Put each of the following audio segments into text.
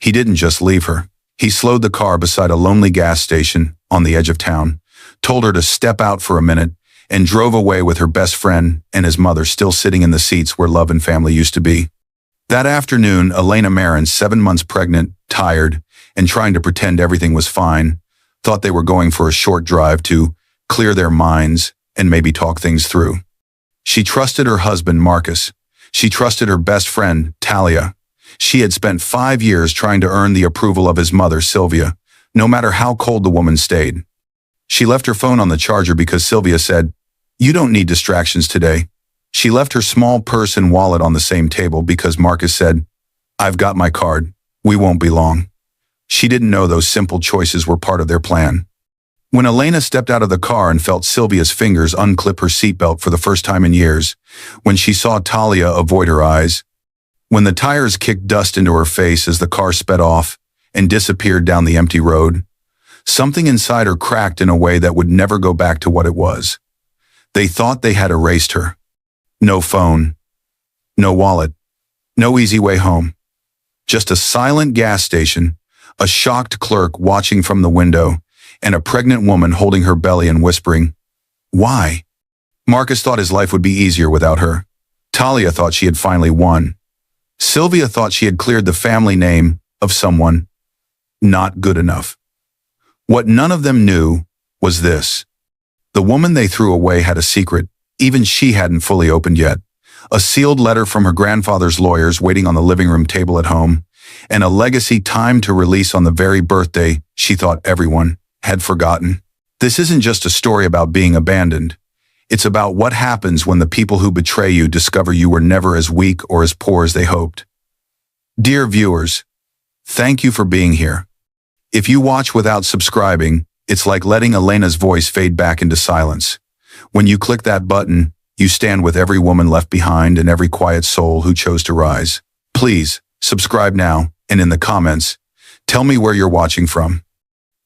He didn't just leave her. He slowed the car beside a lonely gas station on the edge of town, told her to step out for a minute, and drove away with her best friend and his mother still sitting in the seats where love and family used to be. That afternoon, Elena Marin, 7 months pregnant, tired, and trying to pretend everything was fine, thought they were going for a short drive to clear their minds and maybe talk things through. She trusted her husband, Marcus. She trusted her best friend, Talia. She had spent 5 years trying to earn the approval of his mother, Sylvia, no matter how cold the woman stayed. She left her phone on the charger because Sylvia said, "You don't need distractions today." She left her small purse and wallet on the same table because Marcus said, "I've got my card. We won't be long." She didn't know those simple choices were part of their plan. When Elena stepped out of the car and felt Sylvia's fingers unclip her seatbelt for the first time in years, when she saw Talia avoid her eyes, when the tires kicked dust into her face as the car sped off and disappeared down the empty road, something inside her cracked in a way that would never go back to what it was. They thought they had erased her. No phone, no wallet, no easy way home. Just a silent gas station, a shocked clerk watching from the window, and a pregnant woman holding her belly and whispering, "Why?" Marcus thought his life would be easier without her. Talia thought she had finally won. Sylvia thought she had cleared the family name of someone not good enough. What none of them knew was this. The woman they threw away had a secret, even she hadn't fully opened yet. A sealed letter from her grandfather's lawyers waiting on the living room table at home, and a legacy timed to release on the very birthday she thought everyone had forgotten. This isn't just a story about being abandoned. It's about what happens when the people who betray you discover you were never as weak or as poor as they hoped. Dear viewers, thank you for being here. If you watch without subscribing, it's like letting Elena's voice fade back into silence. When you click that button, you stand with every woman left behind and every quiet soul who chose to rise. Please, subscribe now, and in the comments, tell me where you're watching from.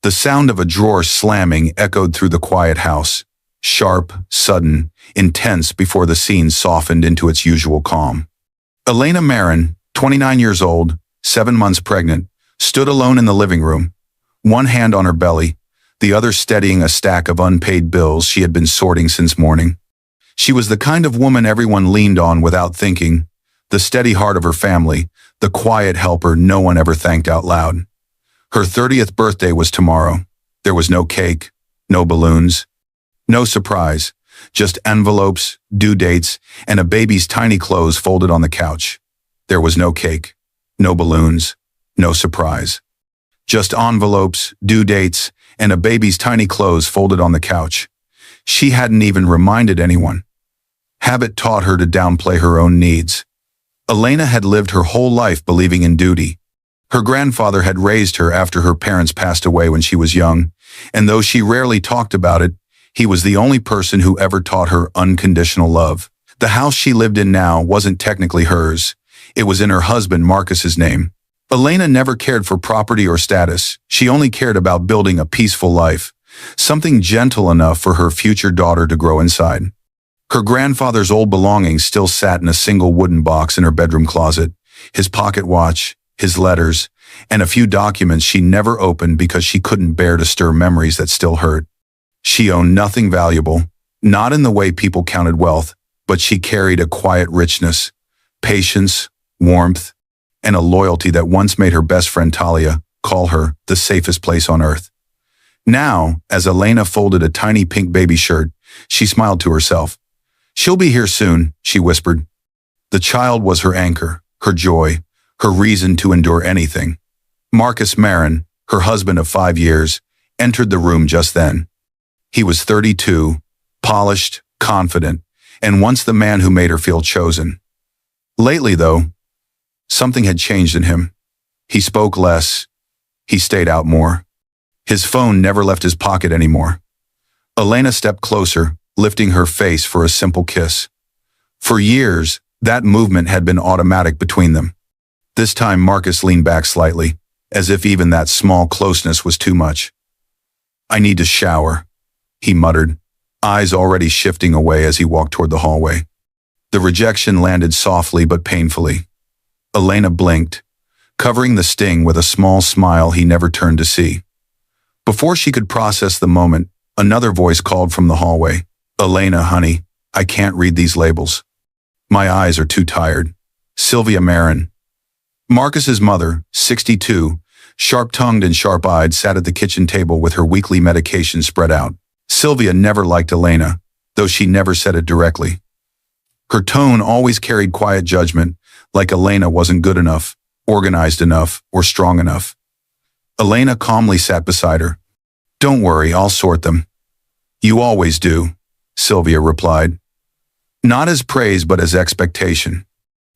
The sound of a drawer slamming echoed through the quiet house, sharp, sudden, intense before the scene softened into its usual calm. Elena Marin, 29 years old, 7 months pregnant, stood alone in the living room, one hand on her belly, the other steadying a stack of unpaid bills she had been sorting since morning. She was the kind of woman everyone leaned on without thinking, the steady heart of her family, the quiet helper no one ever thanked out loud. Her 30th birthday was tomorrow. There was no cake, no balloons, no surprise, just envelopes, due dates, and a baby's tiny clothes folded on the couch. There was no cake, no balloons, no surprise. Just envelopes, due dates, and a baby's tiny clothes folded on the couch. She hadn't even reminded anyone. Habit taught her to downplay her own needs. Elena had lived her whole life believing in duty. Her grandfather had raised her after her parents passed away when she was young, and though she rarely talked about it, he was the only person who ever taught her unconditional love. The house she lived in now wasn't technically hers. It was in her husband Marcus's name. Elena never cared for property or status. She only cared about building a peaceful life, something gentle enough for her future daughter to grow inside. Her grandfather's old belongings still sat in a single wooden box in her bedroom closet, his pocket watch, his letters, and a few documents she never opened because she couldn't bear to stir memories that still hurt. She owned nothing valuable, not in the way people counted wealth, but she carried a quiet richness, patience, warmth, and a loyalty that once made her best friend Talia call her the safest place on earth. Now, as Elena folded a tiny pink baby shirt, she smiled to herself. "She'll be here soon," she whispered. The child was her anchor, her joy, her reason to endure anything. Marcus Marin, her husband of 5 years, entered the room just then. He was 32, polished, confident, and once the man who made her feel chosen. Lately, though, something had changed in him. He spoke less. He stayed out more. His phone never left his pocket anymore. Elena stepped closer, lifting her face for a simple kiss. For years, that movement had been automatic between them. This time Marcus leaned back slightly, as if even that small closeness was too much. "I need to shower," he muttered, eyes already shifting away as he walked toward the hallway. The rejection landed softly but painfully. Elena blinked, covering the sting with a small smile he never turned to see. Before she could process the moment, another voice called from the hallway. "Elena, honey, I can't read these labels. My eyes are too tired." Sylvia Marin. Marcus's mother, 62, sharp-tongued and sharp-eyed, sat at the kitchen table with her weekly medication spread out. Sylvia never liked Elena, though she never said it directly. Her tone always carried quiet judgment, like Elena wasn't good enough, organized enough, or strong enough. Elena calmly sat beside her. "Don't worry, I'll sort them." "You always do," Sylvia replied. Not as praise but as expectation.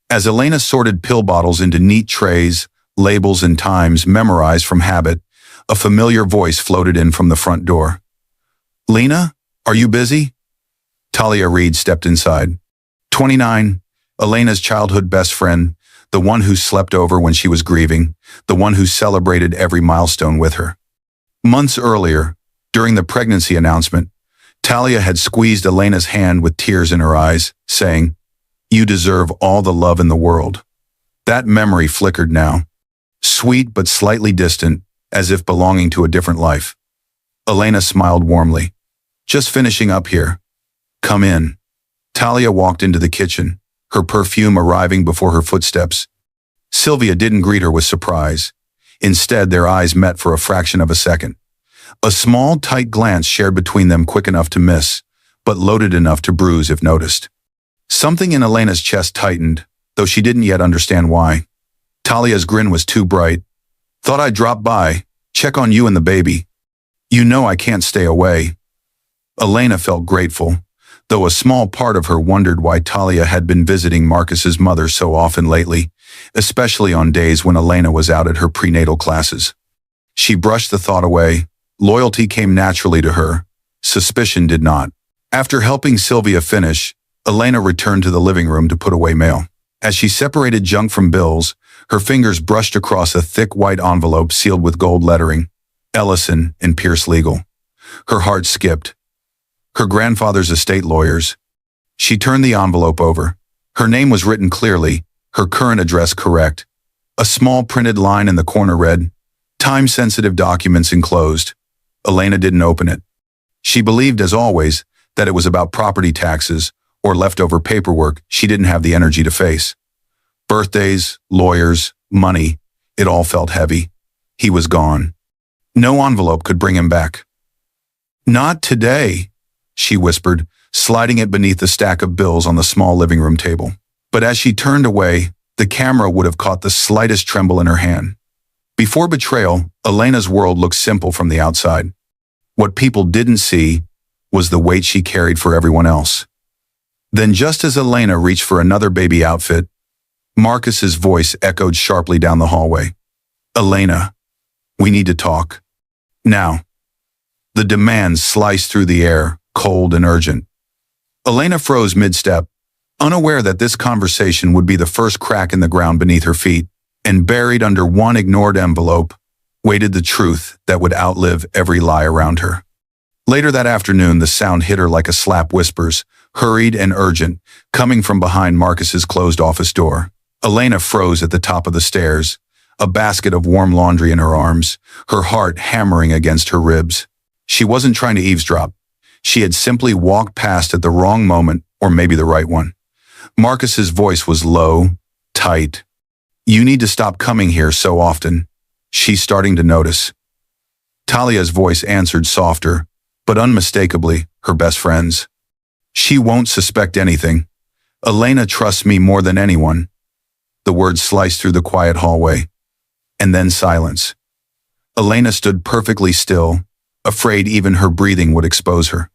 As Elena sorted pill bottles into neat trays, labels and times memorized from habit, a familiar voice floated in from the front door. "Lena, are you busy?" Talia Reed stepped inside. 29, Elena's childhood best friend, the one who slept over when she was grieving, the one who celebrated every milestone with her. Months earlier, during the pregnancy announcement, Talia had squeezed Elena's hand with tears in her eyes, saying, "You deserve all the love in the world." That memory flickered now, sweet but slightly distant, as if belonging to a different life. Elena smiled warmly. "Just finishing up here. Come in." Talia walked into the kitchen, her perfume arriving before her footsteps. Sylvia didn't greet her with surprise. Instead, their eyes met for a fraction of a second. A small, tight glance shared between them, quick enough to miss, but loaded enough to bruise if noticed. Something in Elena's chest tightened, though she didn't yet understand why. Talia's grin was too bright. "Thought I'd drop by, check on you and the baby. You know I can't stay away." Elena felt grateful, though a small part of her wondered why Talia had been visiting Marcus's mother so often lately, especially on days when Elena was out at her prenatal classes. She brushed the thought away. Loyalty came naturally to her. Suspicion did not. After helping Sylvia finish, Elena returned to the living room to put away mail. As she separated junk from bills, her fingers brushed across a thick white envelope sealed with gold lettering, Ellison and Pierce Legal. Her heart skipped. Her grandfather's estate lawyers. She turned the envelope over. Her name was written clearly, her current address correct. A small printed line in the corner read, "Time-sensitive documents enclosed." Elena didn't open it. She believed, as always, that it was about property taxes or leftover paperwork she didn't have the energy to face. Birthdays, lawyers, money, it all felt heavy. He was gone. No envelope could bring him back. "Not today," she whispered, sliding it beneath the stack of bills on the small living room table. But as she turned away, the camera would have caught the slightest tremble in her hand. Before betrayal, Elena's world looked simple from the outside. What people didn't see was the weight she carried for everyone else. Then, just as Elena reached for another baby outfit, Marcus's voice echoed sharply down the hallway. "Elena, we need to talk. Now." The demand sliced through the air, cold and urgent. Elena froze mid-step, unaware that this conversation would be the first crack in the ground beneath her feet, and buried under one ignored envelope waited the truth that would outlive every lie around her. Later that afternoon, the sound hit her like a slap, whispers, hurried and urgent, coming from behind Marcus's closed office door. Elena froze at the top of the stairs, a basket of warm laundry in her arms, her heart hammering against her ribs. She wasn't trying to eavesdrop. She had simply walked past at the wrong moment, or maybe the right one. Marcus's voice was low, tight. "You need to stop coming here so often." She's starting to notice. Talia's voice answered, softer, but unmistakably, her best friend's. "She won't suspect anything. Elena trusts me more than anyone." The words sliced through the quiet hallway. And then silence. Elena stood perfectly still, afraid even her breathing would expose her.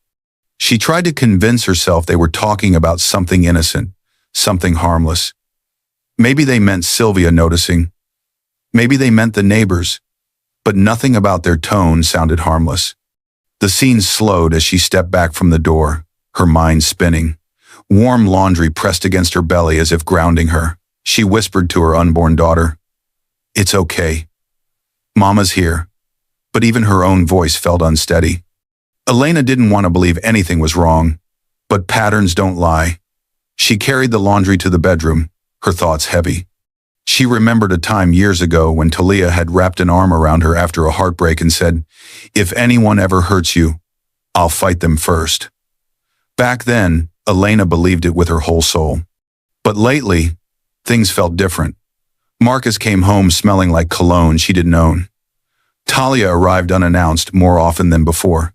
She tried to convince herself they were talking about something innocent, something harmless. Maybe they meant Sylvia noticing. Maybe they meant the neighbors. But nothing about their tone sounded harmless. The scene slowed as she stepped back from the door, her mind spinning. Warm laundry pressed against her belly as if grounding her. She whispered to her unborn daughter, "It's okay. Mama's here." But even her own voice felt unsteady. Elena didn't want to believe anything was wrong, but patterns don't lie. She carried the laundry to the bedroom, her thoughts heavy. She remembered a time years ago when Talia had wrapped an arm around her after a heartbreak and said, "If anyone ever hurts you, I'll fight them first." Back then, Elena believed it with her whole soul. But lately, things felt different. Marcus came home smelling like cologne she didn't own. Talia arrived unannounced more often than before.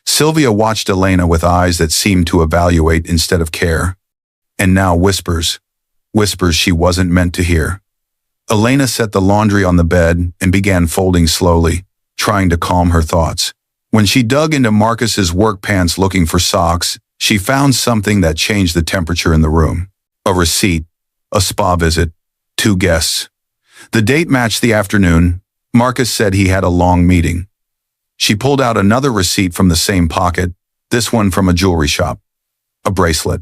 Sylvia watched Elena with eyes that seemed to evaluate instead of care. And now whispers she wasn't meant to hear. Elena set the laundry on the bed and began folding slowly, trying to calm her thoughts. When she dug into Marcus's work pants looking for socks, she found something that changed the temperature in the room. A receipt, a spa visit, 2 guests. The date matched the afternoon. Marcus said he had a long meeting. She pulled out another receipt from the same pocket, this one from a jewelry shop. A bracelet.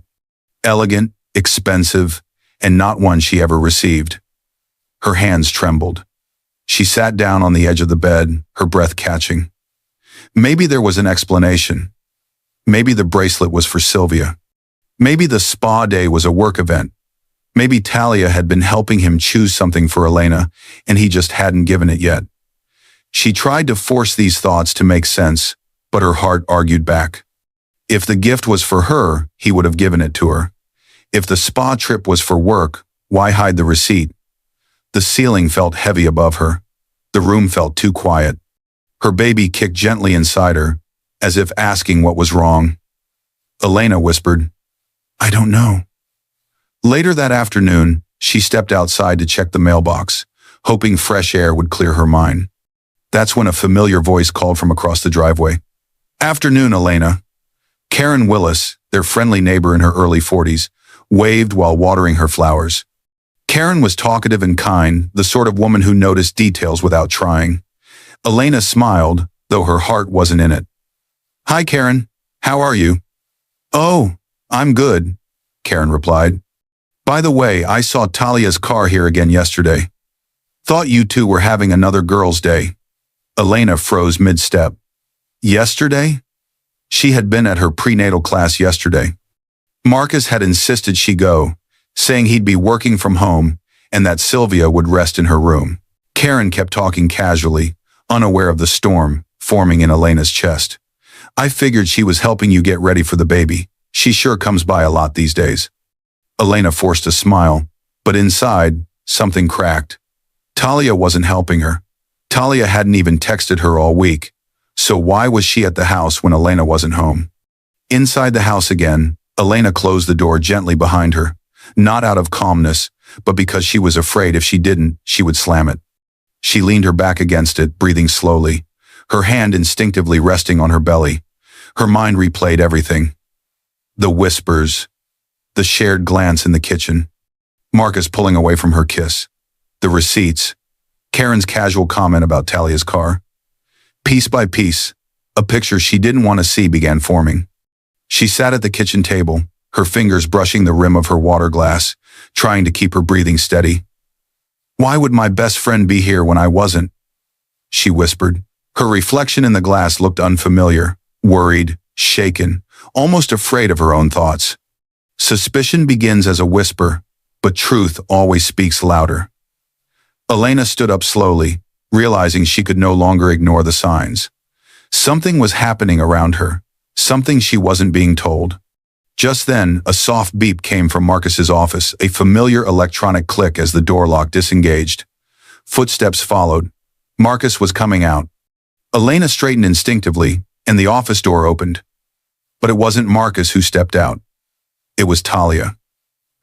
Elegant, expensive, and not one she ever received. Her hands trembled. She sat down on the edge of the bed, her breath catching. Maybe there was an explanation. Maybe the bracelet was for Sylvia. Maybe the spa day was a work event. Maybe Talia had been helping him choose something for Elena, and he just hadn't given it yet. She tried to force these thoughts to make sense, but her heart argued back. If the gift was for her, he would have given it to her. If the spa trip was for work, why hide the receipt? The ceiling felt heavy above her. The room felt too quiet. Her baby kicked gently inside her, as if asking what was wrong. Elena whispered, "I don't know." Later that afternoon, she stepped outside to check the mailbox, hoping fresh air would clear her mind. That's when a familiar voice called from across the driveway. "Afternoon, Elena." Karen Willis, their friendly neighbor in her early 40s, waved while watering her flowers. Karen was talkative and kind, the sort of woman who noticed details without trying. Elena smiled, though her heart wasn't in it. "Hi, Karen. How are you?" "Oh, I'm good," Karen replied. "By the way, I saw Talia's car here again yesterday. Thought you two were having another girls' day." Elena froze mid-step. Yesterday? She had been at her prenatal class yesterday. Marcus had insisted she go, saying he'd be working from home and that Sylvia would rest in her room. Karen kept talking casually, unaware of the storm forming in Elena's chest. "I figured she was helping you get ready for the baby. She sure comes by a lot these days." Elena forced a smile, but inside, something cracked. Talia wasn't helping her. Talia hadn't even texted her all week, so why was she at the house when Elena wasn't home? Inside the house again, Elena closed the door gently behind her, not out of calmness, but because she was afraid if she didn't, she would slam it. She leaned her back against it, breathing slowly, her hand instinctively resting on her belly. Her mind replayed everything. The whispers, the shared glance in the kitchen, Marcus pulling away from her kiss, the receipts, Karen's casual comment about Talia's car. Piece by piece, a picture she didn't want to see began forming. She sat at the kitchen table, her fingers brushing the rim of her water glass, trying to keep her breathing steady. "Why would my best friend be here when I wasn't?" she whispered. Her reflection in the glass looked unfamiliar, worried, shaken, almost afraid of her own thoughts. Suspicion begins as a whisper, but truth always speaks louder. Elena stood up slowly, realizing she could no longer ignore the signs. Something was happening around her, something she wasn't being told. Just then, a soft beep came from Marcus's office, a familiar electronic click as the door lock disengaged. Footsteps followed. Marcus was coming out. Elena straightened instinctively, and the office door opened. But it wasn't Marcus who stepped out. It was Talia.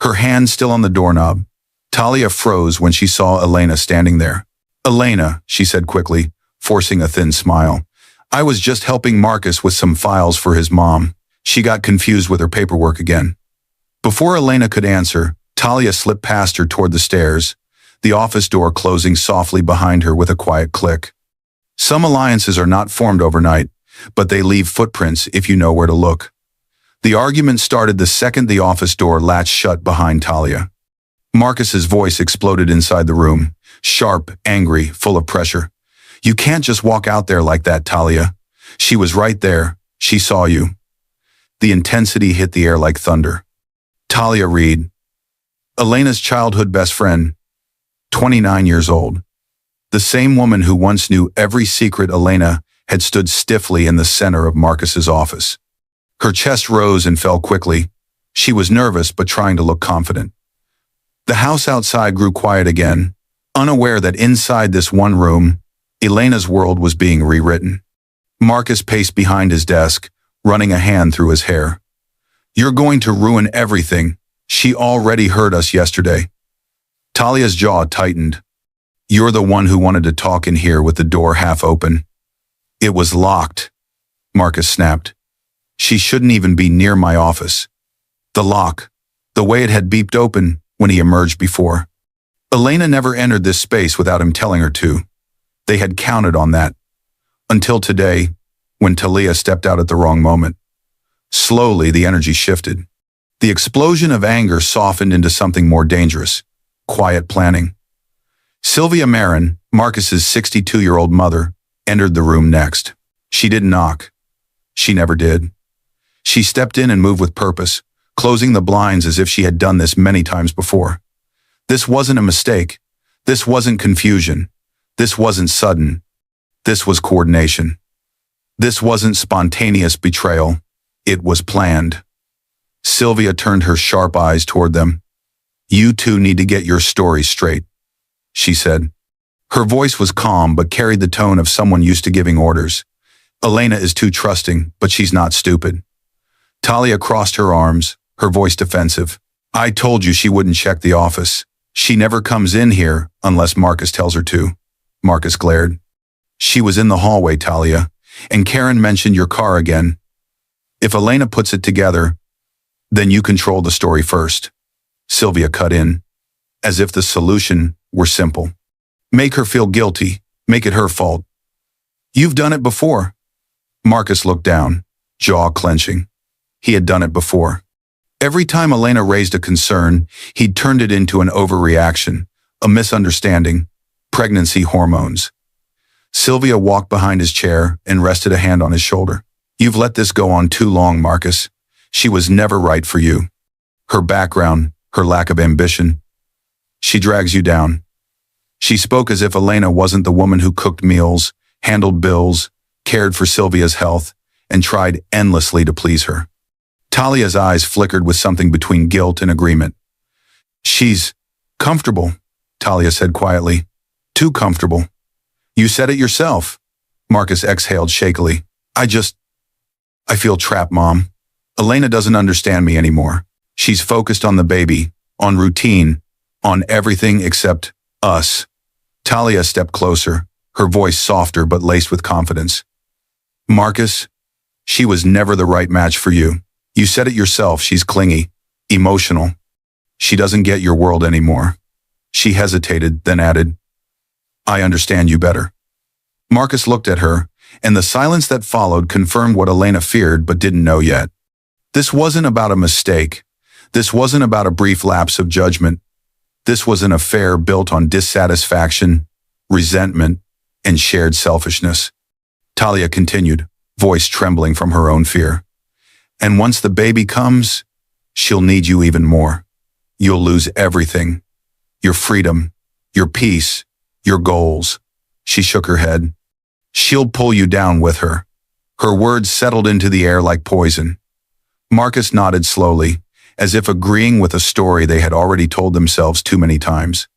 Her hand still on the doorknob. Talia froze when she saw Elena standing there. "Elena," she said quickly, forcing a thin smile. "I was just helping Marcus with some files for his mom." She got confused with her paperwork again. Before Elena could answer, Talia slipped past her toward the stairs, the office door closing softly behind her with a quiet click. Some alliances are not formed overnight, but they leave footprints if you know where to look. The argument started the second the office door latched shut behind Talia. Marcus's voice exploded inside the room, sharp, angry, full of pressure. "You can't just walk out there like that, Talia. She was right there. She saw you." The intensity hit the air like thunder. "Talia Reed, Elena's childhood best friend. 29 years old. The same woman who once knew every secret Elena had stood stiffly in the center of Marcus's office. Her chest rose and fell quickly. She was nervous but trying to look confident. The house outside grew quiet again, unaware that inside this one room, Elena's world was being rewritten. Marcus paced behind his desk, running a hand through his hair. "You're going to ruin everything. She already heard us yesterday." Talia's jaw tightened. "You're the one who wanted to talk in here with the door half open." "It was locked," Marcus snapped. "She shouldn't even be near my office." The lock, the way it had beeped open when he emerged before. Elena never entered this space without him telling her to. They had counted on that. Until today, when Talia stepped out at the wrong moment. Slowly, the energy shifted. The explosion of anger softened into something more dangerous. Quiet planning. Sylvia Marin, Marcus's 62-year-old mother, entered the room next. She didn't knock. She never did. She stepped in and moved with purpose, closing the blinds as if she had done this many times before. This wasn't a mistake. This wasn't confusion. This wasn't sudden. This was coordination. This wasn't spontaneous betrayal. It was planned. Sylvia turned her sharp eyes toward them. "You two need to get your story straight," she said. Her voice was calm but carried the tone of someone used to giving orders. "Elena is too trusting, but she's not stupid." Talia crossed her arms, her voice defensive. "I told you she wouldn't check the office. She never comes in here unless Marcus tells her to." Marcus glared. "She was in the hallway, Talia, and Karen mentioned your car again. If Elena puts it together, then you control the story first." Sylvia cut in, as if the solution were simple. "Make her feel guilty. Make it her fault." "You've done it before." Marcus looked down, jaw clenching. He had done it before. Every time Elena raised a concern, he'd turned it into an overreaction, a misunderstanding, pregnancy hormones. Sylvia walked behind his chair and rested a hand on his shoulder. "You've let this go on too long, Marcus. She was never right for you. Her background, her lack of ambition. She drags you down." She spoke as if Elena wasn't the woman who cooked meals, handled bills, cared for Sylvia's health, and tried endlessly to please her. Talia's eyes flickered with something between guilt and agreement. "She's comfortable," Talia said quietly. "Too comfortable." "You said it yourself." Marcus exhaled shakily. I feel trapped, Mom. Elena doesn't understand me anymore. She's focused on the baby, on routine, on everything except us." Talia stepped closer, her voice softer but laced with confidence. "Marcus, she was never the right match for you. You said it yourself, she's clingy, emotional. She doesn't get your world anymore." She hesitated, then added, "I understand you better." Marcus looked at her, and the silence that followed confirmed what Elena feared but didn't know yet. This wasn't about a mistake. This wasn't about a brief lapse of judgment. This was an affair built on dissatisfaction, resentment, and shared selfishness. Talia continued, voice trembling from her own fear. "And once the baby comes, she'll need you even more. You'll lose everything. Your freedom, your peace, your goals." She shook her head. "She'll pull you down with her." Her words settled into the air like poison. Marcus nodded slowly, as if agreeing with a story they had already told themselves too many times.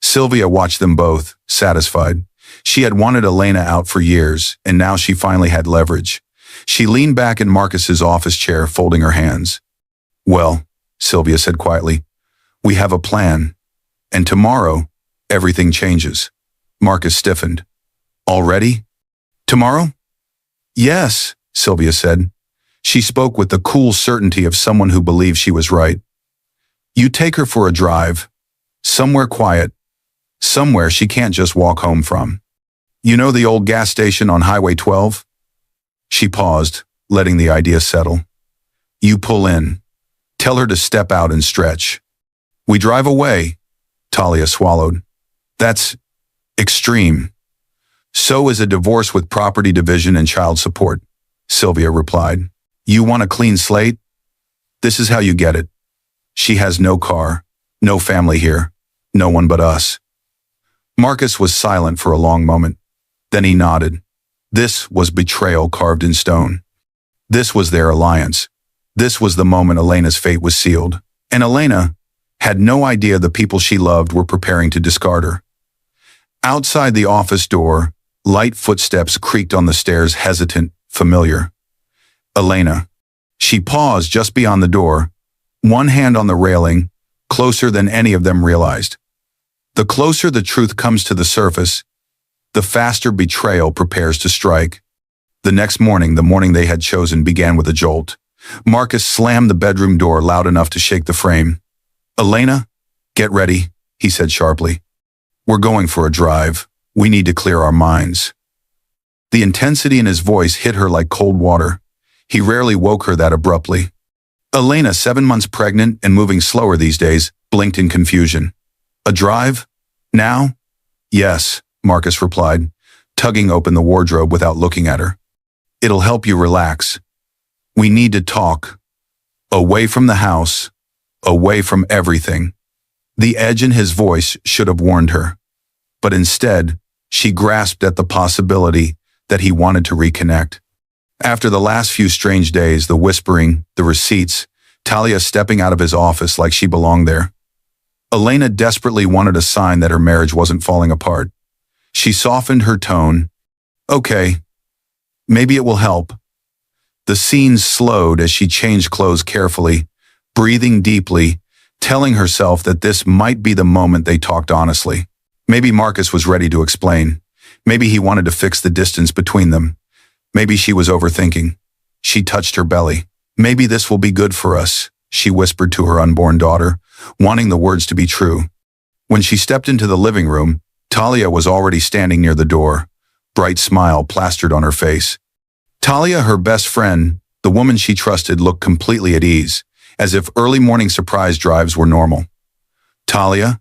Sylvia watched them both, satisfied. She had wanted Elena out for years, and now she finally had leverage. She leaned back in Marcus's office chair, folding her hands. "Well," Sylvia said quietly, "we have a plan. And tomorrow, everything changes." Marcus stiffened. "Already? Tomorrow?" "Yes," Sylvia said. She spoke with the cool certainty of someone who believed she was right. "You take her for a drive. Somewhere quiet. Somewhere she can't just walk home from. You know the old gas station on Highway 12? She paused, letting the idea settle. "You pull in. Tell her to step out and stretch. We drive away." Talia swallowed. "That's extreme." "So is a divorce with property division and child support," Sylvia replied. "You want a clean slate? This is how you get it. She has no car, no family here, no one but us. Marcus was silent for a long moment. Then he nodded. This was betrayal carved in stone. This was their alliance. This was the moment Elena's fate was sealed. And Elena had no idea the people she loved were preparing to discard her. Outside the office door, light footsteps creaked on the stairs, hesitant, familiar. Elena. She paused just beyond the door, one hand on the railing, closer than any of them realized. The closer the truth comes to the surface, the faster betrayal prepares to strike. The next morning, the morning they had chosen, began with a jolt. Marcus slammed the bedroom door loud enough to shake the frame. "Elena, get ready," he said sharply. "We're going for a drive. We need to clear our minds." The intensity in his voice hit her like cold water. He rarely woke her that abruptly. Elena, 7 months pregnant and moving slower these days, blinked in confusion. "A drive? Now?" "Yes," Marcus replied, tugging open the wardrobe without looking at her. "It'll help you relax. We need to talk. Away from the house. Away from everything." The edge in his voice should have warned her. But instead, she grasped at the possibility that he wanted to reconnect. After the last few strange days, the whispering, the receipts, Talia stepping out of his office like she belonged there. Elena desperately wanted a sign that her marriage wasn't falling apart. She softened her tone. "Okay, maybe it will help." The scene slowed as she changed clothes carefully, breathing deeply, telling herself that this might be the moment they talked honestly. Maybe Marcus was ready to explain. Maybe he wanted to fix the distance between them. Maybe she was overthinking. She touched her belly. "Maybe this will be good for us," she whispered to her unborn daughter, wanting the words to be true. When she stepped into the living room, Talia was already standing near the door, bright smile plastered on her face. Talia, her best friend, the woman she trusted, looked completely at ease, as if early morning surprise drives were normal. "Talia?"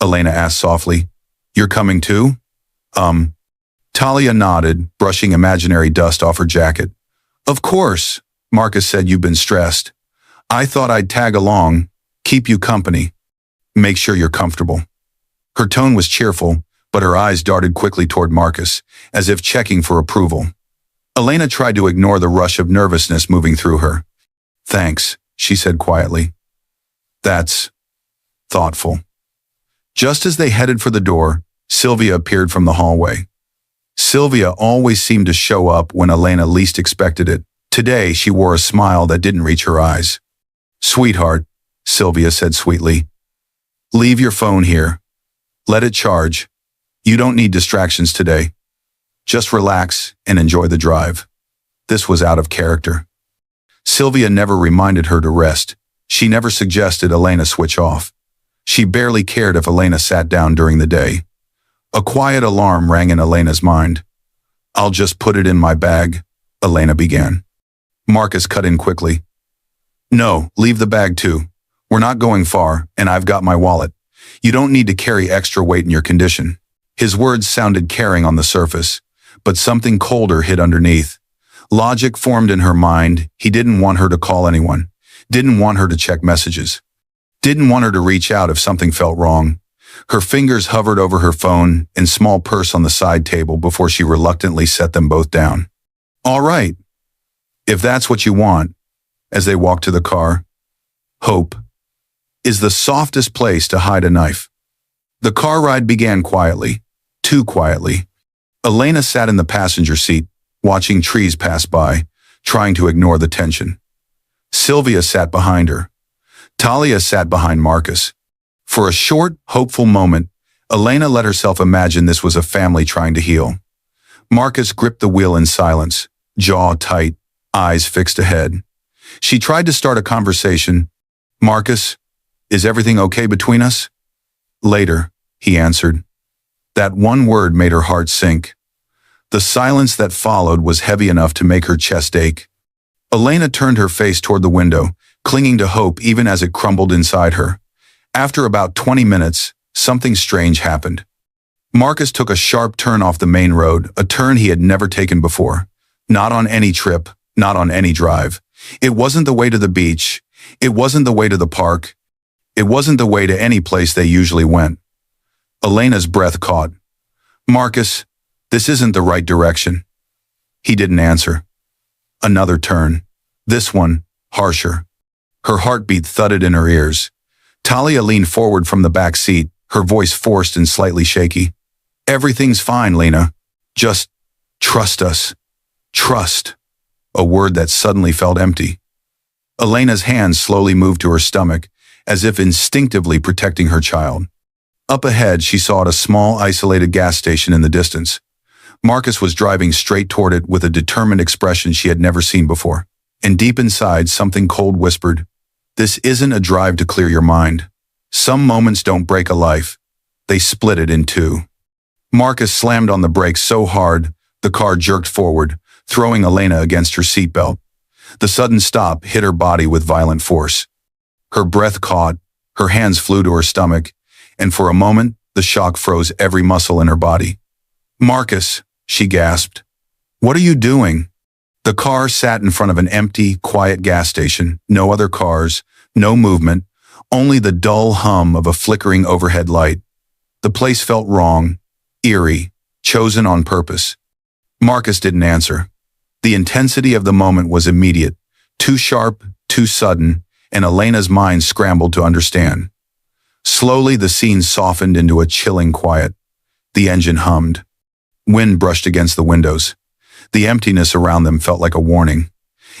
Elena asked softly. "You're coming too?" Talia nodded, brushing imaginary dust off her jacket. "Of course," Marcus said. "You've been stressed. I thought I'd tag along, keep you company. Make sure you're comfortable." Her tone was cheerful, but her eyes darted quickly toward Marcus, as if checking for approval. Elena tried to ignore the rush of nervousness moving through her. "Thanks," she said quietly. "That's thoughtful." Just as they headed for the door, Sylvia appeared from the hallway. Sylvia always seemed to show up when Elena least expected it. Today, she wore a smile that didn't reach her eyes. "Sweetheart," Sylvia said sweetly, "leave your phone here. Let it charge. You don't need distractions today. Just relax and enjoy the drive." This was out of character. Sylvia never reminded her to rest. She never suggested Elena switch off. She barely cared if Elena sat down during the day. A quiet alarm rang in Elena's mind. "I'll just put it in my bag," Elena began. Marcus cut in quickly. "No, leave the bag too. We're not going far, and I've got my wallet. You don't need to carry extra weight in your condition." His words sounded caring on the surface, but something colder hid underneath. Logic formed in her mind. He didn't want her to call anyone, didn't want her to check messages, didn't want her to reach out if something felt wrong. Her fingers hovered over her phone and small purse on the side table before she reluctantly set them both down. "All right, if that's what you want." As they walked to the car, hope is the softest place to hide a knife. The car ride began quietly, too quietly. Elena sat in the passenger seat, watching trees pass by, trying to ignore the tension. Sylvia sat behind her. Talia sat behind Marcus. For a short, hopeful moment, Elena let herself imagine this was a family trying to heal. Marcus gripped the wheel in silence, jaw tight, eyes fixed ahead. She tried to start a conversation. "Marcus, is everything okay between us?" "Later," he answered. That one word made her heart sink. The silence that followed was heavy enough to make her chest ache. Elena turned her face toward the window, clinging to hope even as it crumbled inside her. After about 20 minutes, something strange happened. Marcus took a sharp turn off the main road, a turn he had never taken before. Not on any trip, not on any drive. It wasn't the way to the beach. It wasn't the way to the park. It wasn't the way to any place they usually went. Elena's breath caught. Marcus, this isn't the right direction. He didn't answer. Another turn. This one, harsher. Her heartbeat thudded in her ears. Talia leaned forward from the back seat, her voice forced and slightly shaky. Everything's fine, Lena. Just trust us. Trust. A word that suddenly felt empty. Elena's hands slowly moved to her stomach, as if instinctively protecting her child. Up ahead, she saw a small, isolated gas station in the distance. Marcus was driving straight toward it with a determined expression she had never seen before. And deep inside, something cold whispered, "This isn't a drive to clear your mind. Some moments don't break a life. They split it in two." Marcus slammed on the brakes so hard, the car jerked forward, throwing Elena against her seatbelt. The sudden stop hit her body with violent force. Her breath caught, her hands flew to her stomach, and for a moment, the shock froze every muscle in her body. "Marcus," she gasped. "What are you doing?" The car sat in front of an empty, quiet gas station, no other cars, no movement, only the dull hum of a flickering overhead light. The place felt wrong, eerie, chosen on purpose. Marcus didn't answer. The intensity of the moment was immediate, too sharp, too sudden, and Elena's mind scrambled to understand. Slowly, the scene softened into a chilling quiet. The engine hummed. Wind brushed against the windows. The emptiness around them felt like a warning.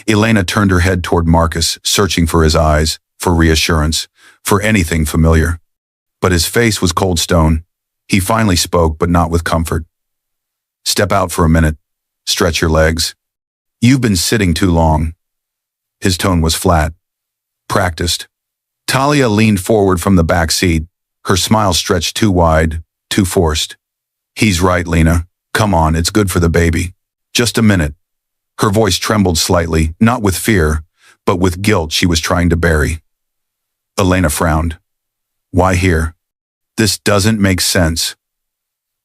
Elena turned her head toward Marcus, searching for his eyes, for reassurance, for anything familiar. But his face was cold stone. He finally spoke, but not with comfort. "Step out for a minute. Stretch your legs. You've been sitting too long." His tone was flat, practiced. Talia leaned forward from the back seat, her smile stretched too wide, too forced. "He's right, Lena. Come on, it's good for the baby. Just a minute." Her voice trembled slightly, not with fear, but with guilt she was trying to bury. Elena frowned. "Why here? This doesn't make sense."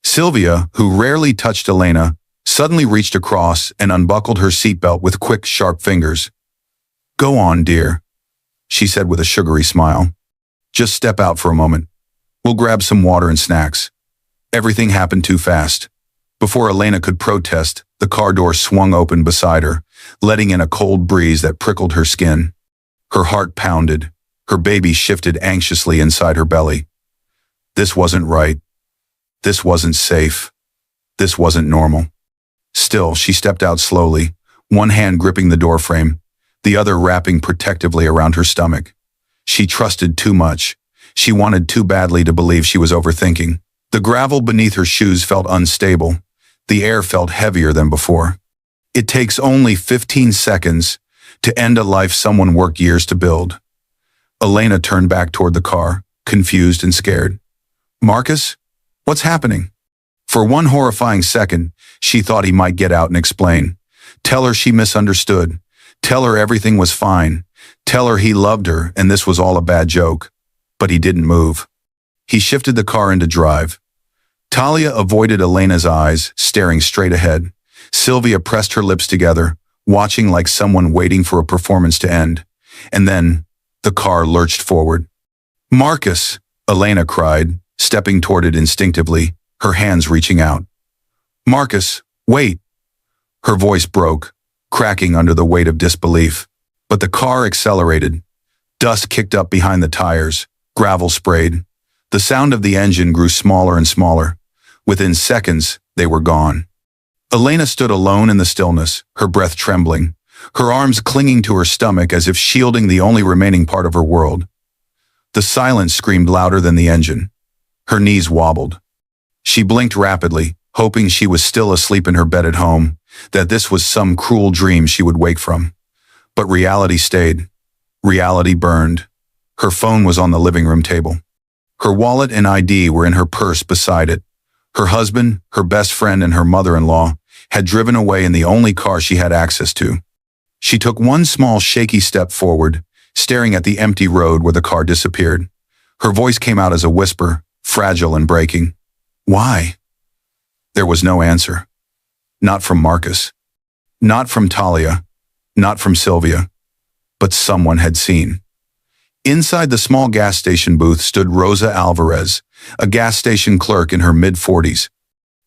Sylvia, who rarely touched Elena, suddenly reached across and unbuckled her seatbelt with quick, sharp fingers. "Go on, dear," she said with a sugary smile. "Just step out for a moment. We'll grab some water and snacks." Everything happened too fast. Before Elena could protest, the car door swung open beside her, letting in a cold breeze that prickled her skin. Her heart pounded. Her baby shifted anxiously inside her belly. This wasn't right. This wasn't safe. This wasn't normal. Still, she stepped out slowly, one hand gripping the doorframe, the other wrapping protectively around her stomach. She trusted too much. She wanted too badly to believe she was overthinking. The gravel beneath her shoes felt unstable. The air felt heavier than before. It takes only 15 seconds to end a life someone worked years to build. Elena turned back toward the car, confused and scared. "Marcus? What's happening?" For one horrifying second, she thought he might get out and explain. Tell her she misunderstood. Tell her everything was fine. Tell her he loved her and this was all a bad joke. But he didn't move. He shifted the car into drive. Talia avoided Elena's eyes, staring straight ahead. Sylvia pressed her lips together, watching like someone waiting for a performance to end. And then, the car lurched forward. "Marcus!" Elena cried, stepping toward it instinctively, her hands reaching out. "Marcus, wait!" Her voice broke, cracking under the weight of disbelief. But the car accelerated. Dust kicked up behind the tires, gravel sprayed. The sound of the engine grew smaller and smaller. Within seconds, they were gone. Elena stood alone in the stillness, her breath trembling, her arms clinging to her stomach as if shielding the only remaining part of her world. The silence screamed louder than the engine. Her knees wobbled. She blinked rapidly, hoping she was still asleep in her bed at home, that this was some cruel dream she would wake from. But reality stayed. Reality burned. Her phone was on the living room table. Her wallet and ID were in her purse beside it. Her husband, her best friend, and her mother-in-law had driven away in the only car she had access to. She took one small shaky step forward, staring at the empty road where the car disappeared. Her voice came out as a whisper, fragile and breaking. "Why?" There was no answer. Not from Marcus. Not from Talia. Not from Sylvia. But someone had seen. Inside the small gas station booth stood Rosa Alvarez, a gas station clerk in her mid-40s.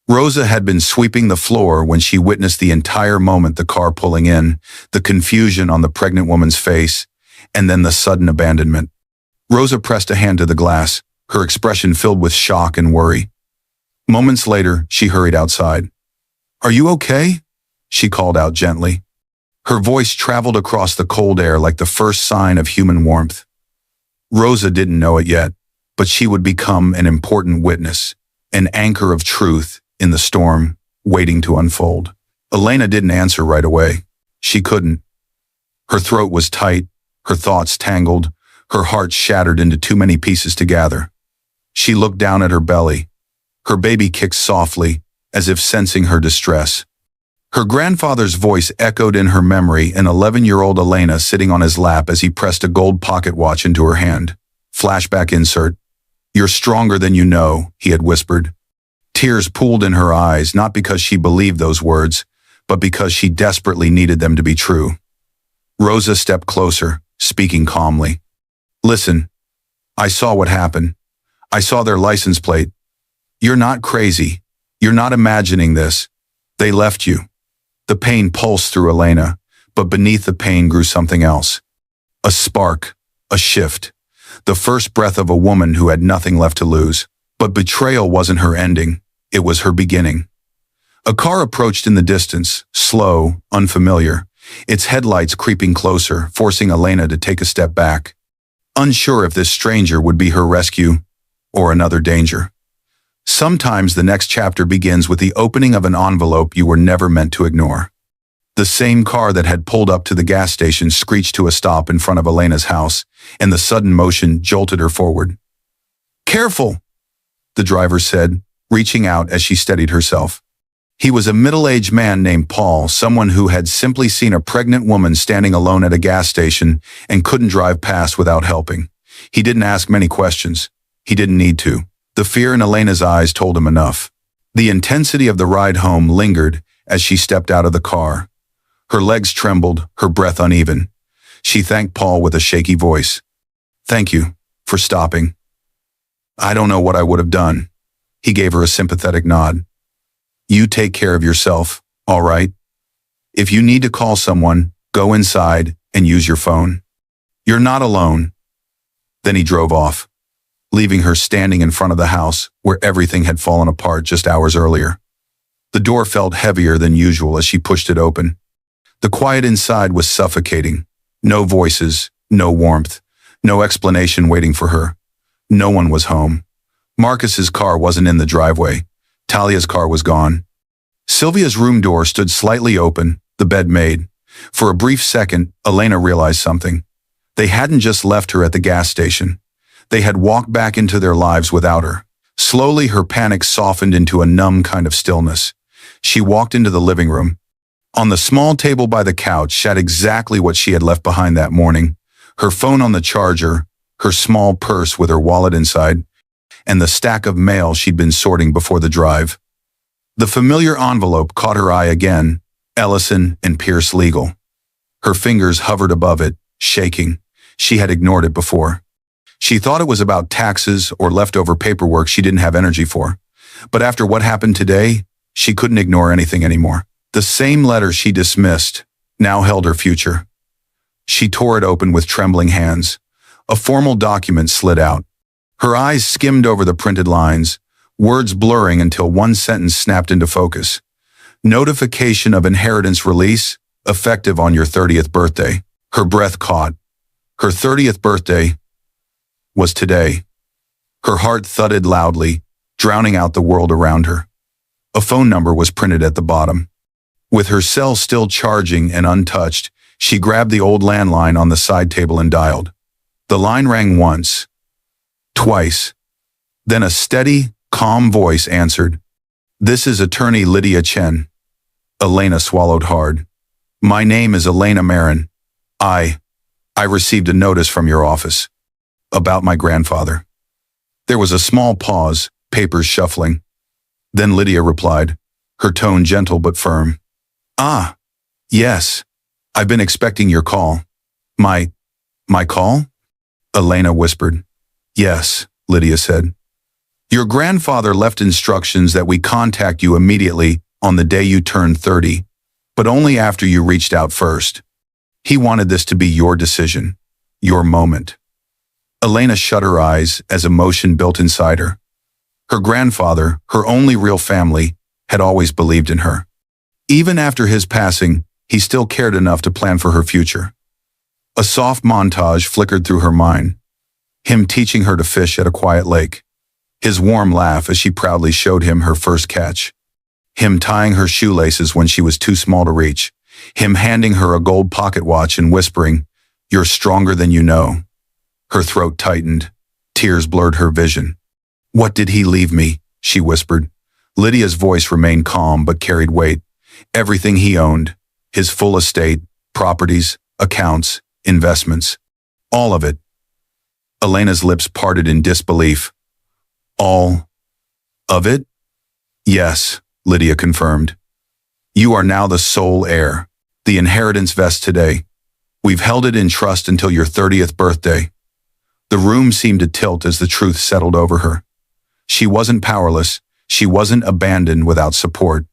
Rosa had been sweeping the floor when she witnessed the entire moment, the car pulling in, the confusion on the pregnant woman's face, and then the sudden abandonment. Rosa pressed a hand to the glass, her expression filled with shock and worry. Moments later, she hurried outside. "Are you okay?" she called out gently. Her voice traveled across the cold air like the first sign of human warmth. Rosa didn't know it yet, but she would become an important witness, an anchor of truth in the storm, waiting to unfold. Elena didn't answer right away. She couldn't. Her throat was tight, her thoughts tangled, her heart shattered into too many pieces to gather. She looked down at her belly. Her baby kicked softly, as if sensing her distress. Her grandfather's voice echoed in her memory, an 11-year-old Elena sitting on his lap as he pressed a gold pocket watch into her hand. Flashback insert. "You're stronger than you know," he had whispered. Tears pooled in her eyes, not because she believed those words, but because she desperately needed them to be true. Rosa stepped closer, speaking calmly. "Listen, I saw what happened. I saw their license plate. You're not crazy. You're not imagining this. They left you." The pain pulsed through Elena, but beneath the pain grew something else. A spark, a shift. The first breath of a woman who had nothing left to lose. But betrayal wasn't her ending. It was her beginning. A car approached in the distance, slow, unfamiliar, its headlights creeping closer, forcing Elena to take a step back. Unsure if this stranger would be her rescue or another danger. Sometimes the next chapter begins with the opening of an envelope you were never meant to ignore. The same car that had pulled up to the gas station screeched to a stop in front of Elena's house, and the sudden motion jolted her forward. "Careful," the driver said, reaching out as she steadied herself. He was a middle-aged man named Paul, someone who had simply seen a pregnant woman standing alone at a gas station and couldn't drive past without helping. He didn't ask many questions. He didn't need to. The fear in Elena's eyes told him enough. The intensity of the ride home lingered as she stepped out of the car. Her legs trembled, her breath uneven. She thanked Paul with a shaky voice. "Thank you for stopping. I don't know what I would have done." He gave her a sympathetic nod. "You take care of yourself, all right? If you need to call someone, go inside and use your phone. You're not alone." Then he drove off, leaving her standing in front of the house where everything had fallen apart just hours earlier. The door felt heavier than usual as she pushed it open. The quiet inside was suffocating. No voices, no warmth, no explanation waiting for her. No one was home. Marcus's car wasn't in the driveway. Talia's car was gone. Sylvia's room door stood slightly open, the bed made. For a brief second, Elena realized something. They hadn't just left her at the gas station. They had walked back into their lives without her. Slowly, her panic softened into a numb kind of stillness. She walked into the living room. On the small table by the couch sat exactly what she had left behind that morning. Her phone on the charger, her small purse with her wallet inside, and the stack of mail she'd been sorting before the drive. The familiar envelope caught her eye again, Ellison and Pierce Legal. Her fingers hovered above it, shaking. She had ignored it before. She thought it was about taxes or leftover paperwork she didn't have energy for. But after what happened today, she couldn't ignore anything anymore. The same letter she dismissed now held her future. She tore it open with trembling hands. A formal document slid out. Her eyes skimmed over the printed lines, words blurring until one sentence snapped into focus. "Notification of inheritance release, effective on your 30th birthday." Her breath caught. Her 30th birthday was today. Her heart thudded loudly, drowning out the world around her. A phone number was printed at the bottom. With her cell still charging and untouched, she grabbed the old landline on the side table and dialed. The line rang once, twice. Then a steady, calm voice answered. "This is attorney Lydia Chen." Elena swallowed hard. "My name is Elena Marin. I received a notice from your office about my grandfather." There was a small pause, papers shuffling. Then Lydia replied, her tone gentle but firm. "Ah, yes. I've been expecting your call." My call?" Elena whispered. "Yes," Lydia said. Your grandfather left instructions that we contact you immediately on the day you turned 30, but only after you reached out first. He wanted this to be your decision, your moment. Elena shut her eyes as emotion built inside her. Her grandfather, her only real family, had always believed in her. Even after his passing, he still cared enough to plan for her future. A soft montage flickered through her mind. Him teaching her to fish at a quiet lake. His warm laugh as she proudly showed him her first catch. Him tying her shoelaces when she was too small to reach. Him handing her a gold pocket watch and whispering, "You're stronger than you know." Her throat tightened. Tears blurred her vision. "What did he leave me?" she whispered. Lydia's voice remained calm but carried weight. Everything he owned, his full estate, properties, accounts, investments. All of it. Elena's lips parted in disbelief. All of it? Yes, Lydia confirmed. You are now the sole heir. The inheritance vests today. We've held it in trust until your 30th birthday. The room seemed to tilt as the truth settled over her. She wasn't powerless. She wasn't abandoned without support.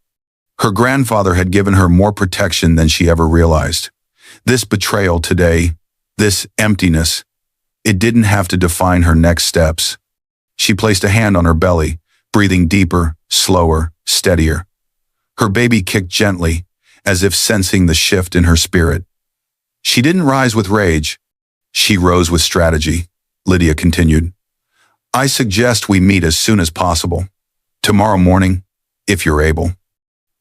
Her grandfather had given her more protection than she ever realized. This betrayal today, this emptiness, it didn't have to define her next steps. She placed a hand on her belly, breathing deeper, slower, steadier. Her baby kicked gently, as if sensing the shift in her spirit. She didn't rise with rage. She rose with strategy, Lydia continued. I suggest we meet as soon as possible. Tomorrow morning, if you're able.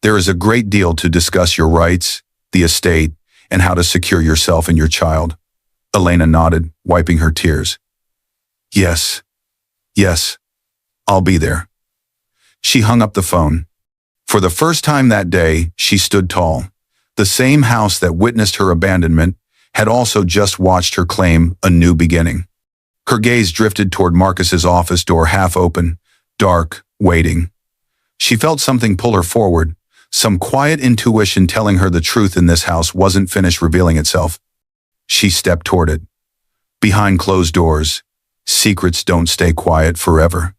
There is a great deal to discuss your rights, the estate, and how to secure yourself and your child. Elena nodded, wiping her tears. Yes, I'll be there. She hung up the phone. For the first time that day, she stood tall. The same house that witnessed her abandonment had also just watched her claim a new beginning. Her gaze drifted toward Marcus's office door, half open, dark, waiting. She felt something pull her forward, some quiet intuition telling her the truth in this house wasn't finished revealing itself. She stepped toward it. Behind closed doors, secrets don't stay quiet forever.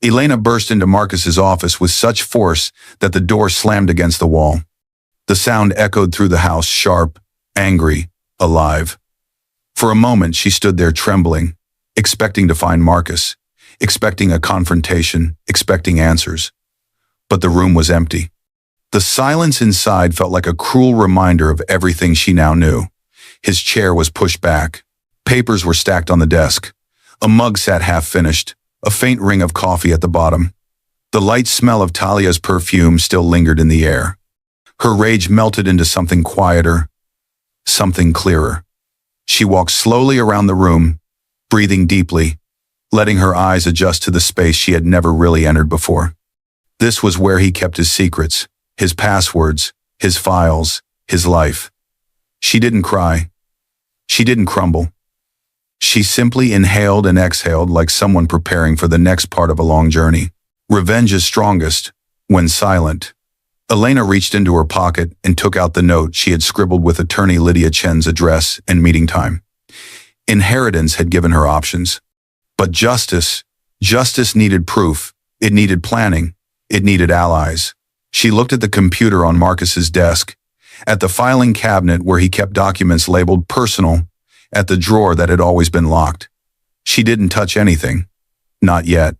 Elena burst into Marcus's office with such force that the door slammed against the wall. The sound echoed through the house, sharp, angry, alive. For a moment, she stood there trembling, expecting to find Marcus, expecting a confrontation, expecting answers. But the room was empty. The silence inside felt like a cruel reminder of everything she now knew. His chair was pushed back. Papers were stacked on the desk. A mug sat half-finished, a faint ring of coffee at the bottom. The light smell of Talia's perfume still lingered in the air. Her rage melted into something quieter, something clearer. She walked slowly around the room, breathing deeply, letting her eyes adjust to the space she had never really entered before. This was where he kept his secrets, his passwords, his files, his life. She didn't cry. She didn't crumble. She simply inhaled and exhaled like someone preparing for the next part of a long journey. Revenge is strongest when silent. Elena reached into her pocket and took out the note she had scribbled with attorney Lydia Chen's address and meeting time. Inheritance had given her options. But justice needed proof. It needed planning. It needed allies. She looked at the computer on Marcus's desk, at the filing cabinet where he kept documents labeled personal, at the drawer that had always been locked. She didn't touch anything. Not yet.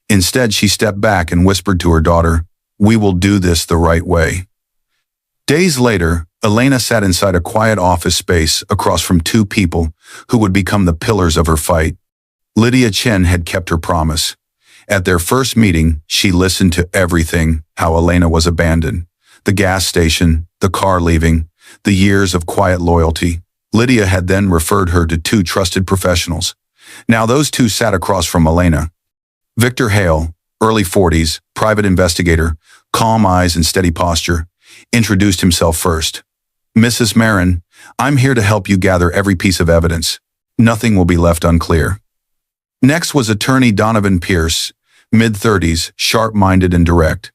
Instead, she stepped back and whispered to her daughter, "We will do this the right way." Days later, Elena sat inside a quiet office space across from two people who would become the pillars of her fight. Lydia Chen had kept her promise. At their first meeting, she listened to everything, how Elena was abandoned. The gas station, the car leaving, the years of quiet loyalty. Lydia had then referred her to two trusted professionals. Now those two sat across from Elena. Victor Hale, early 40s, private investigator, calm eyes and steady posture, introduced himself first. "Mrs. Marin, I'm here to help you gather every piece of evidence. Nothing will be left unclear." Next was attorney Donovan Pierce, mid-30s, sharp-minded and direct.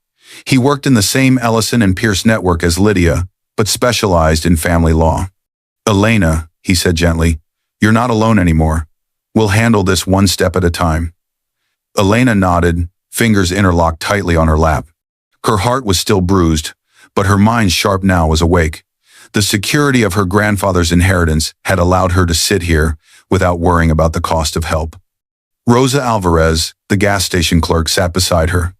He worked in the same Ellison and Pierce network as Lydia, but specialized in family law. "Elena," he said gently, "you're not alone anymore. We'll handle this one step at a time." Elena nodded, fingers interlocked tightly on her lap. Her heart was still bruised, but her mind sharp now was awake. The security of her grandfather's inheritance had allowed her to sit here without worrying about the cost of help. Rosa Alvarez, the gas station clerk, sat beside her.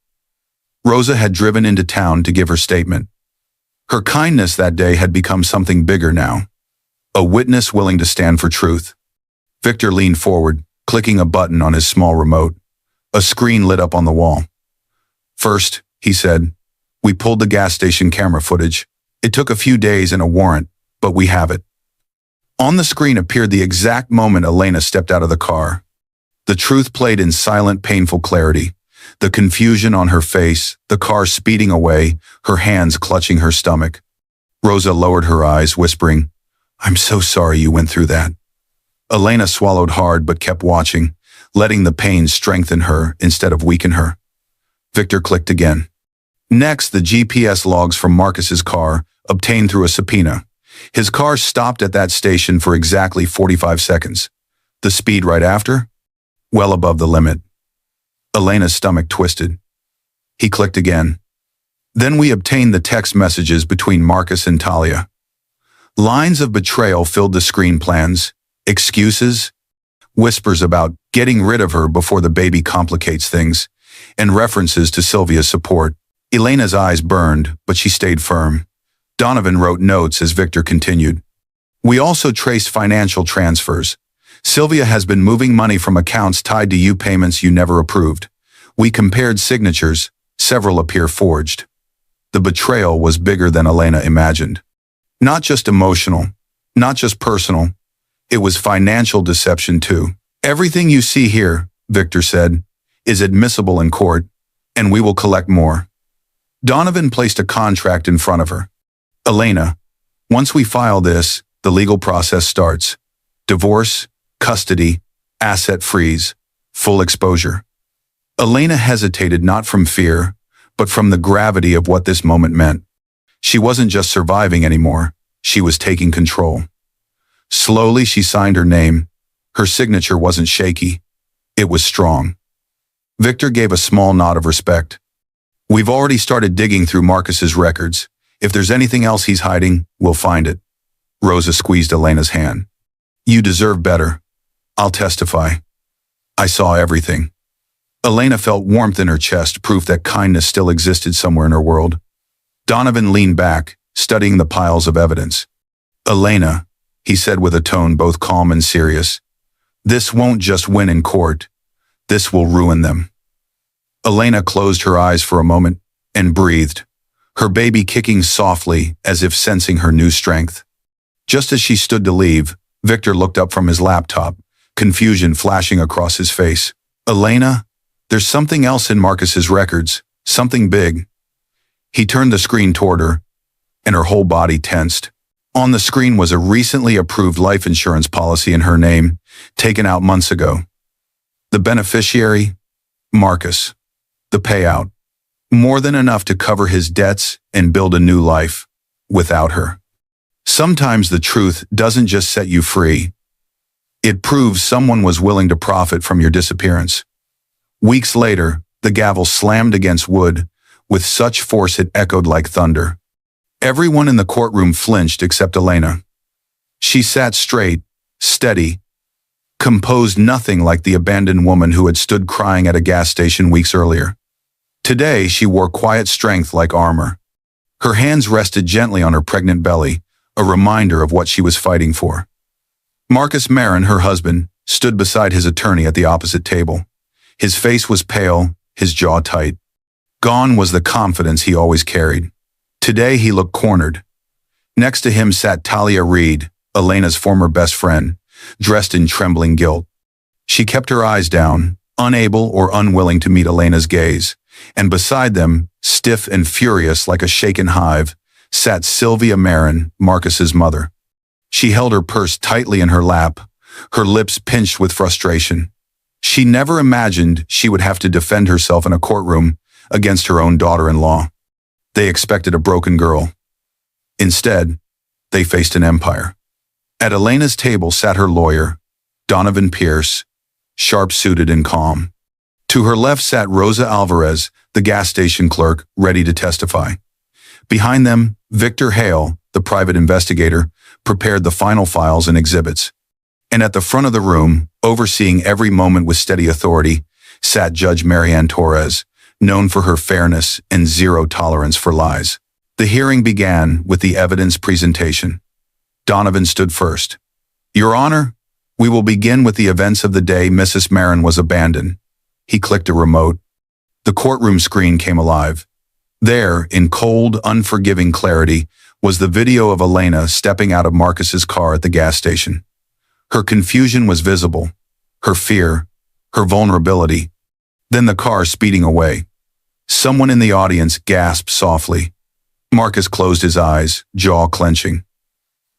Rosa had driven into town to give her statement. Her kindness that day had become something bigger now. A witness willing to stand for truth. Victor leaned forward, clicking a button on his small remote. A screen lit up on the wall. "First," he said, "we pulled the gas station camera footage. It took a few days and a warrant, but we have it." On the screen appeared the exact moment Elena stepped out of the car. The truth played in silent, painful clarity. The confusion on her face, the car speeding away, her hands clutching her stomach. Rosa lowered her eyes, whispering, "I'm so sorry you went through that." Elena swallowed hard but kept watching, letting the pain strengthen her instead of weaken her. Victor clicked again. Next, the GPS logs from Marcus's car, obtained through a subpoena. His car stopped at that station for exactly 45 seconds. The speed right after? Well above the limit. Elena's stomach twisted. He clicked again. Then we obtained the text messages between Marcus and Talia. Lines of betrayal filled the screen, plans, excuses, whispers about getting rid of her before the baby complicates things, and references to Sylvia's support. Elena's eyes burned, but she stayed firm. Donovan wrote notes as Victor continued. "We also traced financial transfers. Sylvia has been moving money from accounts tied to you payments you never approved. We compared signatures. Several appear forged." The betrayal was bigger than Elena imagined. Not just emotional, not just personal. It was financial deception too. "Everything you see here," Victor said, "is admissible in court, and we will collect more." Donovan placed a contract in front of her. "Elena, once we file this, the legal process starts. Divorce, custody, asset freeze, full exposure." Elena hesitated, not from fear, but from the gravity of what this moment meant. She wasn't just surviving anymore, she was taking control. Slowly she signed her name. Her signature wasn't shaky, it was strong. Victor gave a small nod of respect. "We've already started digging through Marcus's records. If there's anything else he's hiding, we'll find it." Rosa squeezed Elena's hand. "You deserve better. I'll testify. I saw everything." Elena felt warmth in her chest, proof that kindness still existed somewhere in her world. Donovan leaned back, studying the piles of evidence. "Elena," he said with a tone both calm and serious, "this won't just win in court. This will ruin them." Elena closed her eyes for a moment and breathed, her baby kicking softly as if sensing her new strength. Just as she stood to leave, Victor looked up from his laptop, confusion flashing across his face. "Elena, there's something else in Marcus's records, something big." He turned the screen toward her, and her whole body tensed. On the screen was a recently approved life insurance policy in her name, taken out months ago. The beneficiary? Marcus. The payout? More than enough to cover his debts and build a new life, without her. Sometimes the truth doesn't just set you free. It proves someone was willing to profit from your disappearance. Weeks later, the gavel slammed against wood, with such force it echoed like thunder. Everyone in the courtroom flinched except Elena. She sat straight, steady, composed, nothing like the abandoned woman who had stood crying at a gas station weeks earlier. Today, she wore quiet strength like armor. Her hands rested gently on her pregnant belly, a reminder of what she was fighting for. Marcus Marin, her husband, stood beside his attorney at the opposite table. His face was pale, his jaw tight. Gone was the confidence he always carried. Today he looked cornered. Next to him sat Talia Reed, Elena's former best friend, dressed in trembling guilt. She kept her eyes down, unable or unwilling to meet Elena's gaze, and beside them, stiff and furious like a shaken hive, sat Sylvia Marin, Marcus's mother. She held her purse tightly in her lap, her lips pinched with frustration. She never imagined she would have to defend herself in a courtroom against her own daughter-in-law. They expected a broken girl. Instead, they faced an empire. At Elena's table sat her lawyer, Donovan Pierce, sharp-suited and calm. To her left sat Rosa Alvarez, the gas station clerk, ready to testify. Behind them, Victor Hale, the private investigator, prepared the final files and exhibits. And at the front of the room, overseeing every moment with steady authority, sat Judge Marianne Torres, known for her fairness and zero tolerance for lies. The hearing began with the evidence presentation. Donovan stood first. Your Honor, we will begin with the events of the day Mrs. Marin was abandoned. He clicked a remote. The courtroom screen came alive. There, in cold, unforgiving clarity, was the video of Elena stepping out of Marcus's car at the gas station. Her confusion was visible, her fear, her vulnerability. Then the car speeding away. Someone in the audience gasped softly. Marcus closed his eyes, jaw clenching.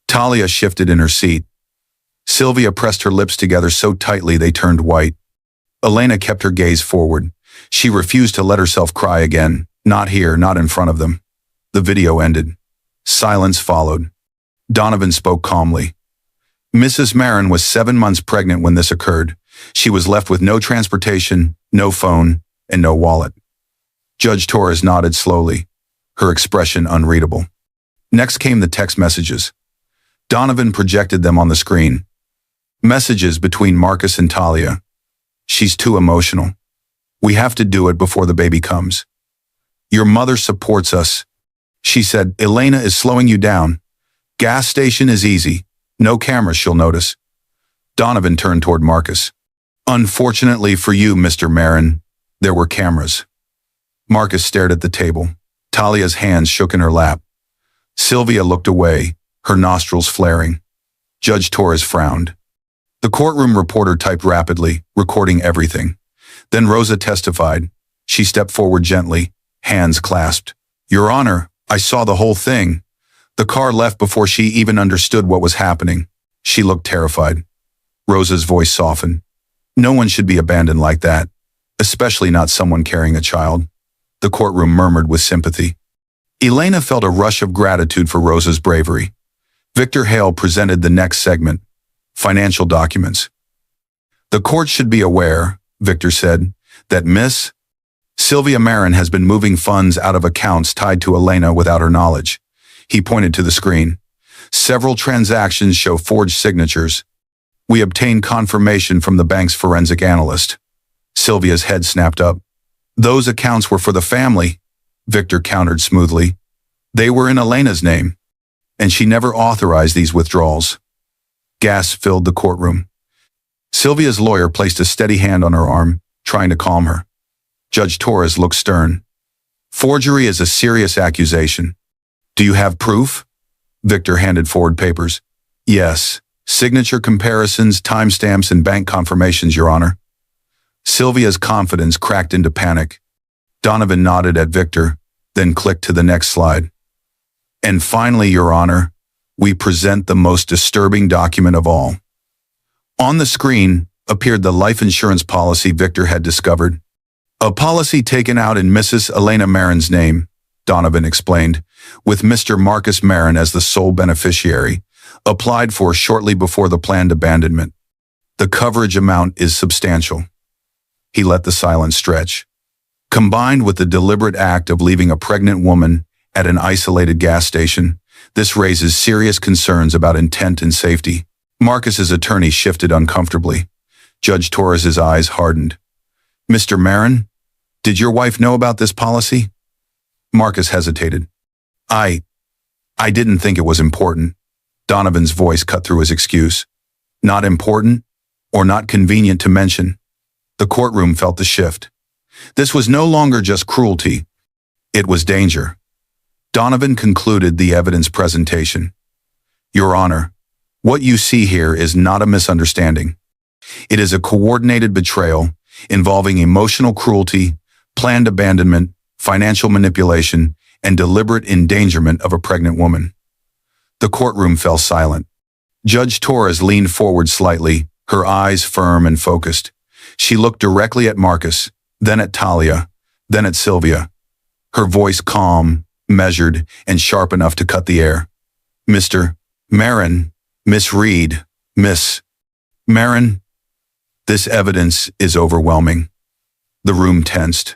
Talia shifted in her seat. Sylvia pressed her lips together so tightly they turned white. Elena kept her gaze forward. She refused to let herself cry again. Not here, not in front of them. The video ended. Silence followed. Donovan spoke calmly. Mrs. Marin was 7 months pregnant when this occurred. She was left with no transportation, no phone, and no wallet. Judge Torres nodded slowly, her expression unreadable. Next came the text messages. Donovan projected them on the screen. Messages between Marcus and Talia. She's too emotional. We have to do it before the baby comes. Your mother supports us. She said, Elena is slowing you down. Gas station is easy. No cameras she'll notice. Donovan turned toward Marcus. Unfortunately for you, Mr. Marin, there were cameras. Marcus stared at the table. Talia's hands shook in her lap. Sylvia looked away, her nostrils flaring. Judge Torres frowned. The courtroom reporter typed rapidly, recording everything. Then Rosa testified. She stepped forward gently, hands clasped. Your Honor, I saw the whole thing. The car left before she even understood what was happening. She looked terrified. Rosa's voice softened. No one should be abandoned like that, especially not someone carrying a child. The courtroom murmured with sympathy. Elena felt a rush of gratitude for Rosa's bravery. Victor Hale presented the next segment, financial documents. The court should be aware, Victor said, that Miss Sylvia Marin has been moving funds out of accounts tied to Elena without her knowledge. He pointed to the screen. Several transactions show forged signatures. We obtained confirmation from the bank's forensic analyst. Sylvia's head snapped up. Those accounts were for the family, Victor countered smoothly. They were in Elena's name, and she never authorized these withdrawals. Gasps filled the courtroom. Sylvia's lawyer placed a steady hand on her arm, trying to calm her. Judge Torres looked stern. Forgery is a serious accusation. Do you have proof? Victor handed forward papers. Yes. Signature comparisons, timestamps, and bank confirmations, Your Honor. Sylvia's confidence cracked into panic. Donovan nodded at Victor, then clicked to the next slide. And finally, Your Honor, we present the most disturbing document of all. On the screen appeared the life insurance policy Victor had discovered. A policy taken out in Mrs. Elena Marin's name, Donovan explained, with Mr. Marcus Marin as the sole beneficiary, applied for shortly before the planned abandonment. The coverage amount is substantial. He let the silence stretch. Combined with the deliberate act of leaving a pregnant woman at an isolated gas station, this raises serious concerns about intent and safety. Marcus's attorney shifted uncomfortably. Judge Torres's eyes hardened. Mr. Marin, did your wife know about this policy? Marcus hesitated. I didn't think it was important. Donovan's voice cut through his excuse. Not important, or not convenient to mention. The courtroom felt the shift. This was no longer just cruelty. It was danger. Donovan concluded the evidence presentation. Your Honor, what you see here is not a misunderstanding. It is a coordinated betrayal involving emotional cruelty, planned abandonment, financial manipulation, and deliberate endangerment of a pregnant woman. The courtroom fell silent. Judge Torres leaned forward slightly, her eyes firm and focused. She looked directly at Marcus, then at Talia, then at Sylvia. Her voice calm, measured, and sharp enough to cut the air. Mr. Marin, Miss Reed, Miss Marin, this evidence is overwhelming. The room tensed.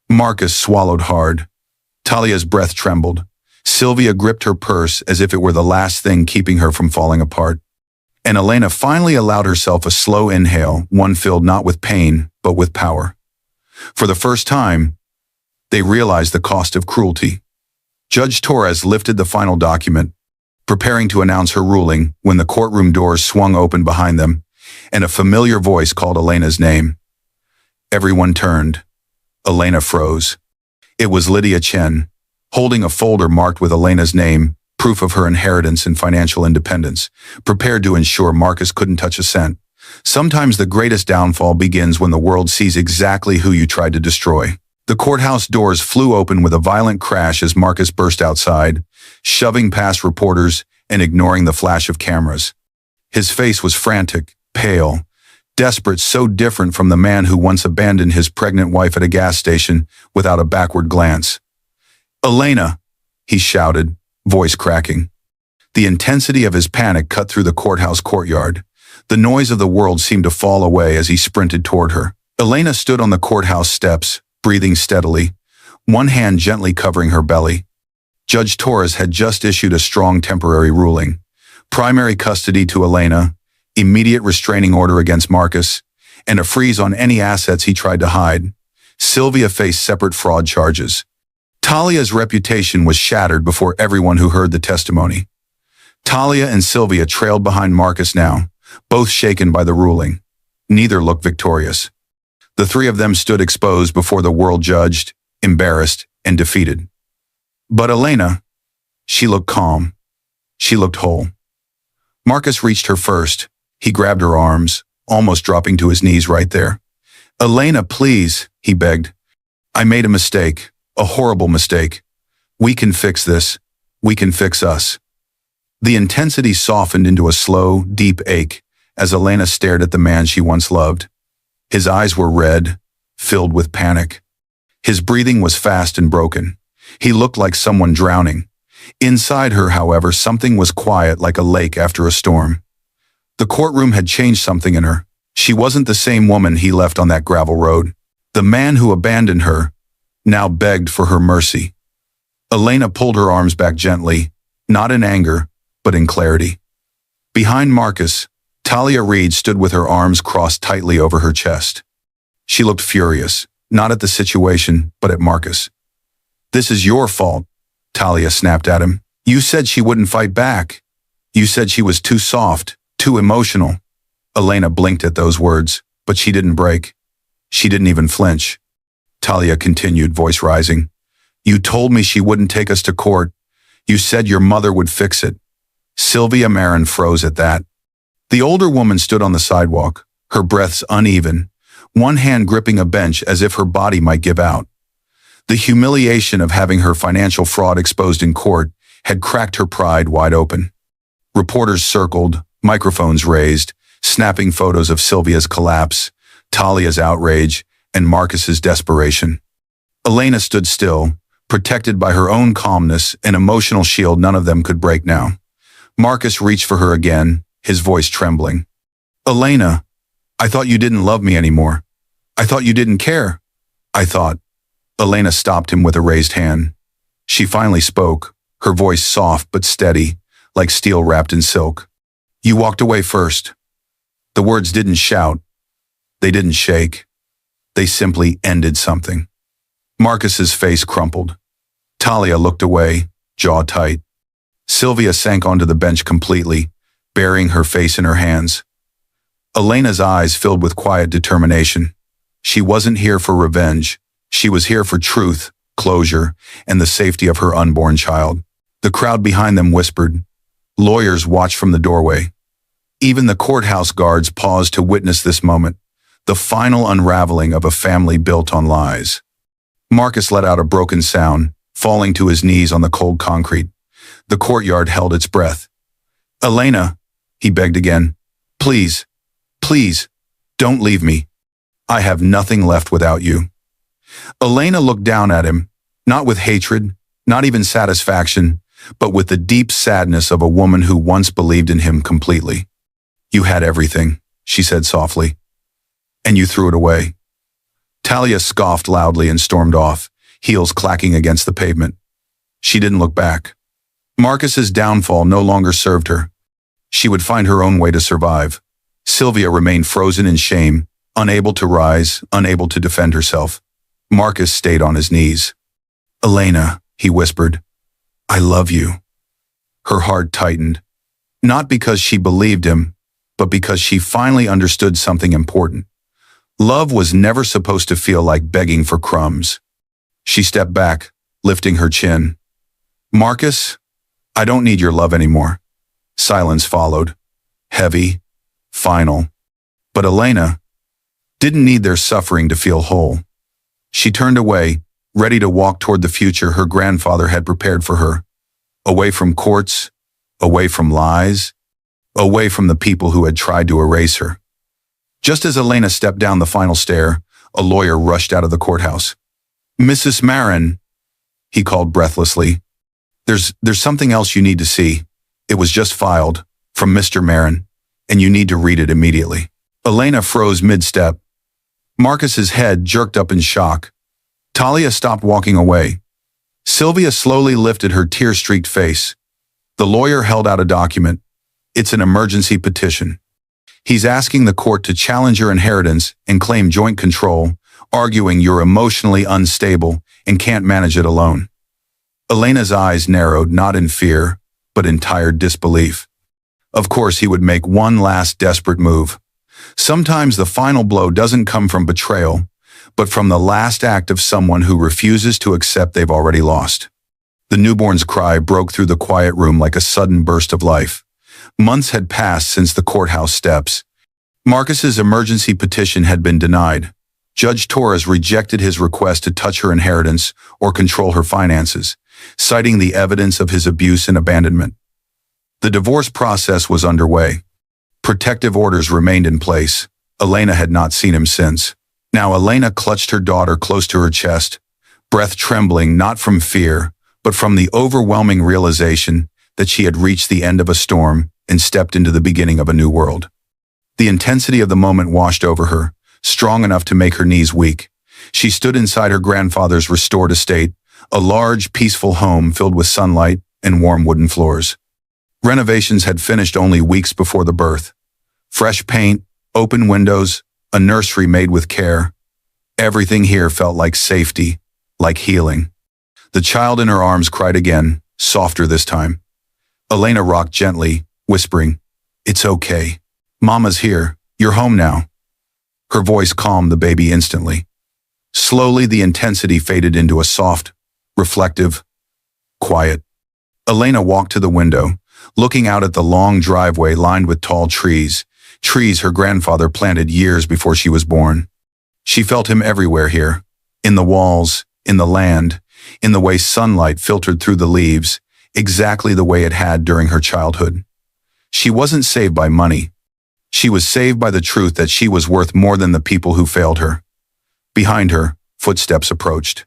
Marcus swallowed hard. Talia's breath trembled. Sylvia gripped her purse as if it were the last thing keeping her from falling apart. And Elena finally allowed herself a slow inhale, one filled not with pain, but with power. For the first time, they realized the cost of cruelty. Judge Torres lifted the final document, preparing to announce her ruling when the courtroom doors swung open behind them, and a familiar voice called Elena's name. Everyone turned. Elena froze. It was Lydia Chen, holding a folder marked with Elena's name, proof of her inheritance and financial independence, prepared to ensure Marcus couldn't touch a cent. Sometimes the greatest downfall begins when the world sees exactly who you tried to destroy. The courthouse doors flew open with a violent crash as Marcus burst outside, shoving past reporters and ignoring the flash of cameras. His face was frantic, pale, desperate, so different from the man who once abandoned his pregnant wife at a gas station without a backward glance. "Elena!" he shouted, voice cracking. The intensity of his panic cut through the courthouse courtyard. The noise of the world seemed to fall away as he sprinted toward her. Elena stood on the courthouse steps, breathing steadily, one hand gently covering her belly. Judge Torres had just issued a strong temporary ruling. Primary custody to Elena, immediate restraining order against Marcus, and a freeze on any assets he tried to hide. Sylvia faced separate fraud charges. Talia's reputation was shattered before everyone who heard the testimony. Talia and Sylvia trailed behind Marcus now, both shaken by the ruling. Neither looked victorious. The three of them stood exposed before the world, judged, embarrassed, and defeated. But Elena, she looked calm. She looked whole. Marcus reached her first. He grabbed her arms, almost dropping to his knees right there. "Elena, please," he begged. "I made a mistake, a horrible mistake. We can fix this. We can fix us." The intensity softened into a slow, deep ache as Elena stared at the man she once loved. His eyes were red, filled with panic. His breathing was fast and broken. He looked like someone drowning. Inside her, however, something was quiet like a lake after a storm. The courtroom had changed something in her. She wasn't the same woman he left on that gravel road. The man who abandoned her now begged for her mercy. Elena pulled her arms back gently, not in anger, but in clarity. Behind Marcus, Talia Reed stood with her arms crossed tightly over her chest. She looked furious, not at the situation, but at Marcus. "This is your fault," Talia snapped at him. "You said she wouldn't fight back. You said she was too soft, too emotional." Elena blinked at those words, but she didn't break. She didn't even flinch. Talia continued, voice rising. "You told me she wouldn't take us to court. You said your mother would fix it." Sylvia Marin froze at that. The older woman stood on the sidewalk, her breaths uneven, one hand gripping a bench as if her body might give out. The humiliation of having her financial fraud exposed in court had cracked her pride wide open. Reporters circled, microphones raised, snapping photos of Sylvia's collapse, Talia's outrage, and Marcus's desperation. Elena stood still, protected by her own calmness, an emotional shield none of them could break now. Marcus reached for her again, his voice trembling. "Elena, I thought you didn't love me anymore. I thought you didn't care. I thought." Elena stopped him with a raised hand. She finally spoke, her voice soft but steady, like steel wrapped in silk. "You walked away first." The words didn't shout. They didn't shake. They simply ended something. Marcus's face crumpled. Talia looked away, jaw tight. Sylvia sank onto the bench completely, burying her face in her hands. Elena's eyes filled with quiet determination. She wasn't here for revenge. She was here for truth, closure, and the safety of her unborn child. The crowd behind them whispered. Lawyers watched from the doorway. Even the courthouse guards paused to witness this moment, the final unraveling of a family built on lies. Marcus let out a broken sound, falling to his knees on the cold concrete. The courtyard held its breath. "Elena," he begged again, "please, please, don't leave me. I have nothing left without you." Elena looked down at him, not with hatred, not even satisfaction, but with the deep sadness of a woman who once believed in him completely. "You had everything," she said softly, "and you threw it away." Talia scoffed loudly and stormed off, heels clacking against the pavement. She didn't look back. Marcus's downfall no longer served her. She would find her own way to survive. Sylvia remained frozen in shame, unable to rise, unable to defend herself. Marcus stayed on his knees. "Elena," he whispered, "I love you." Her heart tightened, not because she believed him, but because she finally understood something important. Love was never supposed to feel like begging for crumbs. She stepped back, lifting her chin. "Marcus, I don't need your love anymore." Silence followed, heavy, final. But Elena didn't need their suffering to feel whole. She turned away, ready to walk toward the future her grandfather had prepared for her. Away from courts, away from lies, away from the people who had tried to erase her. Just as Elena stepped down the final stair, a lawyer rushed out of the courthouse. "Mrs. Marin," he called breathlessly. There's something else you need to see. It was just filed, from Mr. Marin, and you need to read it immediately." Elena froze mid-step. Marcus's head jerked up in shock. Talia stopped walking away. Sylvia slowly lifted her tear-streaked face. The lawyer held out a document. "It's an emergency petition. He's asking the court to challenge your inheritance and claim joint control, arguing you're emotionally unstable and can't manage it alone." Elena's eyes narrowed, not in fear, but in tired disbelief. Of course he would make one last desperate move. Sometimes the final blow doesn't come from betrayal, but from the last act of someone who refuses to accept they've already lost. The newborn's cry broke through the quiet room like a sudden burst of life. Months had passed since the courthouse steps. Marcus's emergency petition had been denied. Judge Torres rejected his request to touch her inheritance or control her finances, citing the evidence of his abuse and abandonment. The divorce process was underway. Protective orders remained in place. Elena had not seen him since. Now Elena clutched her daughter close to her chest, breath trembling not from fear, but from the overwhelming realization that she had reached the end of a storm and stepped into the beginning of a new world. The intensity of the moment washed over her, strong enough to make her knees weak. She stood inside her grandfather's restored estate, a large, peaceful home filled with sunlight and warm wooden floors. Renovations had finished only weeks before the birth. Fresh paint, open windows, a nursery made with care. Everything here felt like safety, like healing. The child in her arms cried again, softer this time. Elena rocked gently, whispering, "It's okay. Mama's here. You're home now." Her voice calmed the baby instantly. Slowly, the intensity faded into a soft, reflective, quiet. Elena walked to the window, looking out at the long driveway lined with tall trees her grandfather planted years before she was born. She felt him everywhere here, in the walls, in the land, in the way sunlight filtered through the leaves, exactly the way it had during her childhood. She wasn't saved by money. She was saved by the truth that she was worth more than the people who failed her. Behind her, footsteps approached.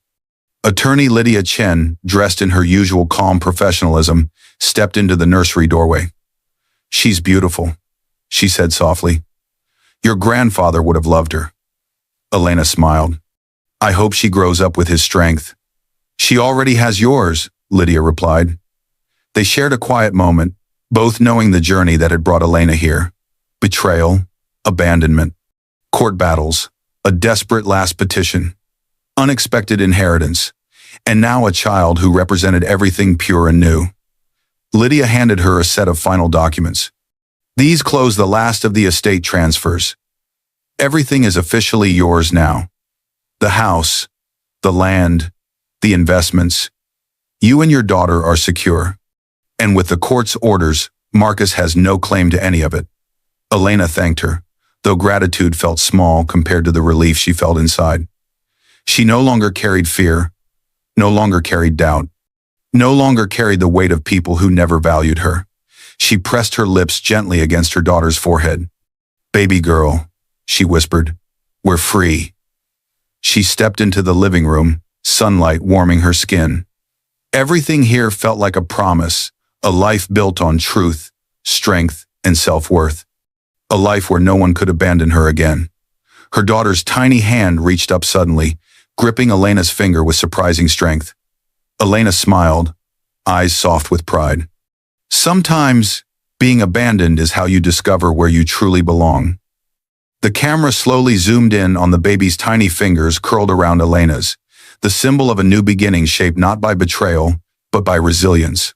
Attorney Lydia Chen, dressed in her usual calm professionalism, stepped into the nursery doorway. "She's beautiful," she said softly. "Your grandfather would have loved her." Elena smiled. "I hope she grows up with his strength." "She already has yours," Lydia replied. They shared a quiet moment, both knowing the journey that had brought Elena here. Betrayal, abandonment, court battles, a desperate last petition, unexpected inheritance, and now a child who represented everything pure and new. Lydia handed her a set of final documents. "These close the last of the estate transfers. Everything is officially yours now. The house, the land, the investments. You and your daughter are secure. And with the court's orders, Marcus has no claim to any of it." Elena thanked her, though gratitude felt small compared to the relief she felt inside. She no longer carried fear, no longer carried doubt, no longer carried the weight of people who never valued her. She pressed her lips gently against her daughter's forehead. "Baby girl," she whispered, "we're free." She stepped into the living room, sunlight warming her skin. Everything here felt like a promise, a life built on truth, strength, and self-worth. A life where no one could abandon her again. Her daughter's tiny hand reached up suddenly, gripping Elena's finger with surprising strength. Elena smiled, eyes soft with pride. Sometimes, being abandoned is how you discover where you truly belong. The camera slowly zoomed in on the baby's tiny fingers curled around Elena's, the symbol of a new beginning shaped not by betrayal, but by resilience.